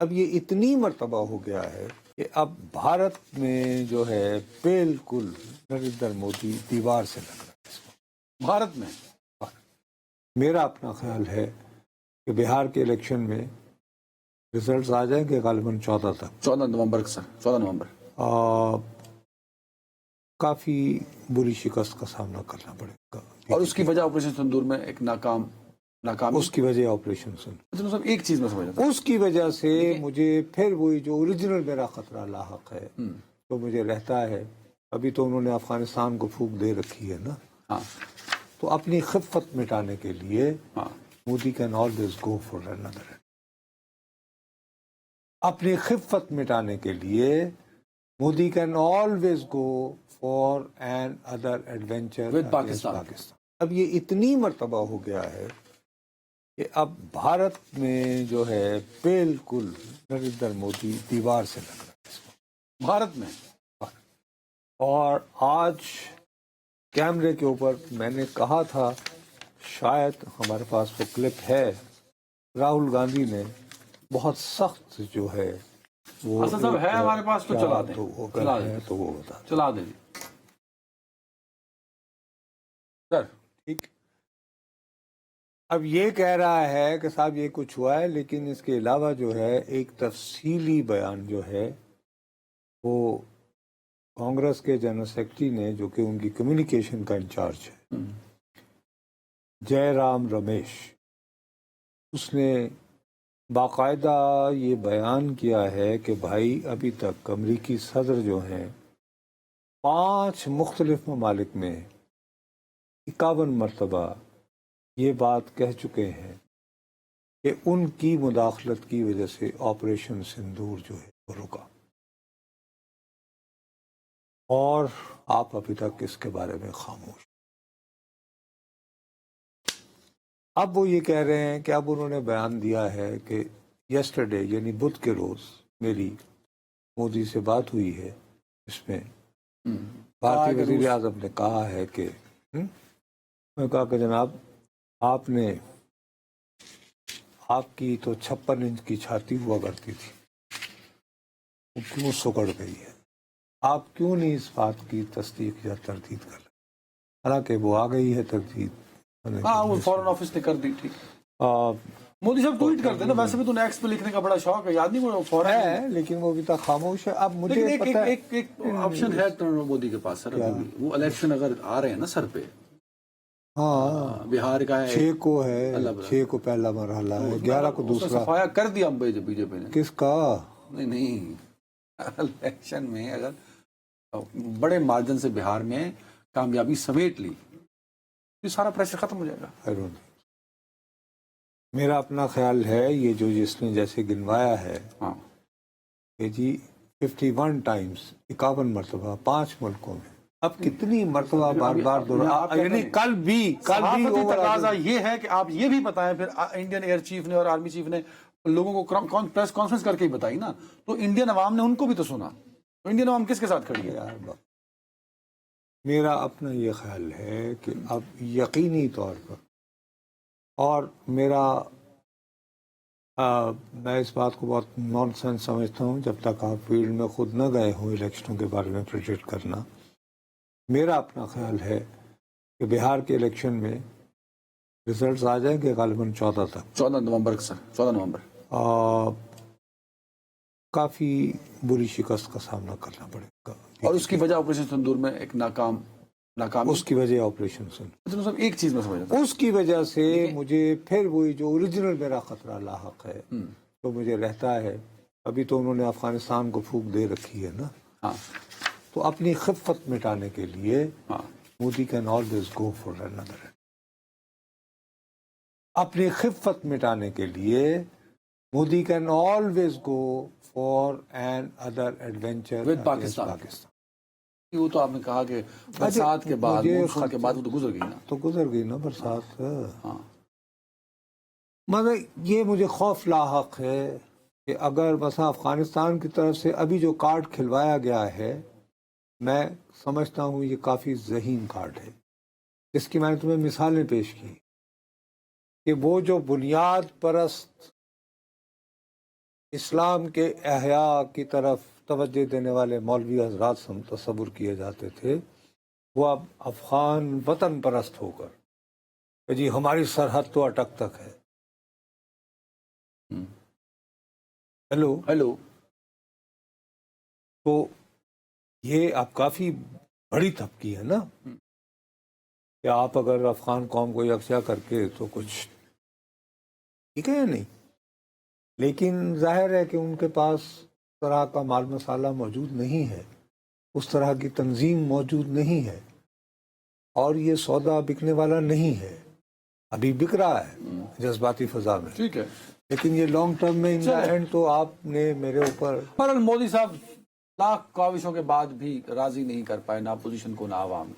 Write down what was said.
اب یہ اتنی مرتبہ ہو گیا ہے کہ اب بھارت میں جو ہے بالکل نریندر مودی دیوار سے لگ رہا ہے اس کو بھارت میں میرا اپنا خیال ہے کہ بہار کے الیکشن میں ریزلٹس آ جائیں گے غالباً 14 تک 14 نومبر سر 14 نومبر کافی بری شکست کا سامنا کرنا پڑے گا اور اس کی وجہ آپریشن سندور میں ایک ناکامی اس کی وجہ آپریشن سن صاحب ایک چیز میں سمجھ رہا اس کی وجہ سے مجھے پھر وہی جو اوریجنل میرا خطرہ لاحق ہے تو مجھے رہتا ہے ابھی تو انہوں نے افغانستان کو پھونک دے رکھی ہے نا ہاں تو اپنی خفت مٹانے کے لیے ہاں Modi can always go for another اپنی خفت مٹانے کے لیے Modi can always go for another adventure With Pakistan. اب یہ اتنی مرتبہ ہو گیا ہے کہ اب بھارت میں جو ہے بالکل نریندر مودی دیوار سے لگ رہا ہے اس کو بھارت میں اور آج کیمرے کے اوپر میں نے کہا تھا شاید ہمارے پاس وہ کلپ ہے راہل گاندھی نے بہت سخت جو ہے وہ اسد صاحب ہے ہمارے پاس تو چلا دیں چلا دیں تو وہ بتا چلا دیں سر ٹھیک اب یہ کہہ رہا ہے کہ صاحب یہ کچھ ہوا ہے لیکن اس کے علاوہ جو ہے ایک تفصیلی بیان جو ہے وہ کانگریس کے جنرل سیکرٹری نے جو کہ ان کی کمیونیکیشن کا انچارج ہے جے رام رمیش اس نے باقاعدہ یہ بیان کیا ہے کہ بھائی ابھی تک امریکی صدر جو ہیں 5 مختلف ممالک میں 51 مرتبہ یہ بات کہہ چکے ہیں کہ ان کی مداخلت کی وجہ سے آپریشن سندور جو ہے وہ رکا اور آپ ابھی تک اس کے بارے میں خاموش اب وہ یہ کہہ رہے ہیں کہ اب انہوں نے بیان دیا ہے کہ یسٹرڈے یعنی بدھ کے روز میری مودی سے بات ہوئی ہے اس میں بھارتی وزیر اعظم نے کہا ہے کہ میں کہا کہ جناب آپ نے آپ کی تو 56 انچ کی چھاتی ہوا کرتی تھی وہ کیوں سکڑ گئی ہے آپ کیوں نہیں اس بات کی تصدیق یا تردید کر رہے حالانکہ وہ آ گئی ہے تردید ہاں وہ فورن آفس نے کر دی ٹھیک مودی صاحب ٹویٹ کرتے ہیں نا ویسے بھی تو نیکسٹ پہ لکھنے کا بڑا شوق ہے یاد نہیں وہ فورن ہے لیکن وہ ابھی تک خاموش ہے اب مجھے پتہ ہے ایک آپشن ہے مودی کے پاس سر وہ الیکشن اگر آ رہے ہیں نا سر پہ ہاں بہار کا ہے 6 کو ہے 6 کو پہلا مرحلہ ہے 11 کو دوسرا صفایا کر دیا بی جے پی نے کس کا نہیں الیکشن میں اگر بڑے مارجن سے بہار میں کامیابی سمیٹ لی یہ سارا پریشر ختم ہو جائے گا میرا اپنا خیال ہے یہ جو جس نے جیسے گنوایا ہے ہاں کہ جی 51 ٹائمز 51 مرتبہ 5 ملکوں میں اب کتنی مرتبہ بار بار یعنی کل بھی تقاضا یہ ہے کہ آپ یہ بھی بتائیں پھر انڈین ایئر چیف نے اور آرمی چیف نے لوگوں کو پریس کانفرنس کر کے ہی بتائی نا تو انڈین عوام نے ان کو بھی تو سنا تو انڈین عوام کس کے ساتھ کھڑی ہے میرا اپنا یہ خیال ہے کہ اب یقینی طور پر اور میرا میں اس بات کو بہت نان سینس سمجھتا ہوں جب تک آپ فیلڈ میں خود نہ گئے ہوں الیکشنوں کے بارے میں پریڈکٹ کرنا میرا اپنا خیال ہے کہ بہار کے الیکشن میں ریزلٹس آ جائیں گے غالباً 14 تک 14 نومبر سر 14 نومبر کافی بری شکست کا سامنا کرنا پڑے گا اور اس کی وجہ آپریشن سندور میں ایک ناکامی اس کی وجہ آپریشن سن صاحب ایک چیز میں سمجھ رہا اس کی وجہ سے مجھے پھر وہی جو اوریجنل میرا خطرہ لاحق ہے تو مجھے رہتا ہے ابھی تو انہوں نے افغانستان کو پھونک دے رکھی ہے نا ہاں تو اپنی خفت مٹانے کے لیے ہاں Modi can always go for another اپنی خفت مٹانے کے لیے Modi can always go for another adventure with Pakistan وہ تو آپ نے کہا کہ برسات کے بعد مونسون کے بعد وہ تو گزر گئی نا گزر گئی نا برسات ہاں مگر یہ مجھے خوف لاحق ہے کہ اگر مثلا افغانستان کی طرف سے ابھی جو کارڈ کھلوایا گیا ہے میں سمجھتا ہوں یہ کافی ذہین کارڈ ہے اس کی میں نے تمہیں مثالیں پیش کی کہ وہ جو بنیاد پرست اسلام کے احیاء کی طرف توجہ دینے والے مولوی حضرات تصور کیے جاتے تھے، وہ اب افغان وطن پرست ہو کر کہ جی ہماری سرحد تو اٹک تک ہے. ہیلو. تو یہ اب کافی بڑی تھپکی ہے نا کہ آپ اگر افغان قوم کو یکجا کر کے تو کچھ ٹھیک ہے یا نہیں، لیکن ظاہر ہے کہ ان کے پاس اس طرح کا مال مسالہ موجود نہیں ہے، اس طرح کی تنظیم موجود نہیں ہے، اور یہ سودا بکنے والا نہیں ہے. ابھی بک رہا ہے جذباتی فضا میں، ٹھیک ہے، لیکن یہ لانگ ٹرم میں ان دا اینڈ تو آپ نے میرے اوپر پر مودی صاحب لاکھ کاوشوں کے بعد بھی راضی نہیں کر پائے، نہ اپوزیشن کو نہ عوام کو.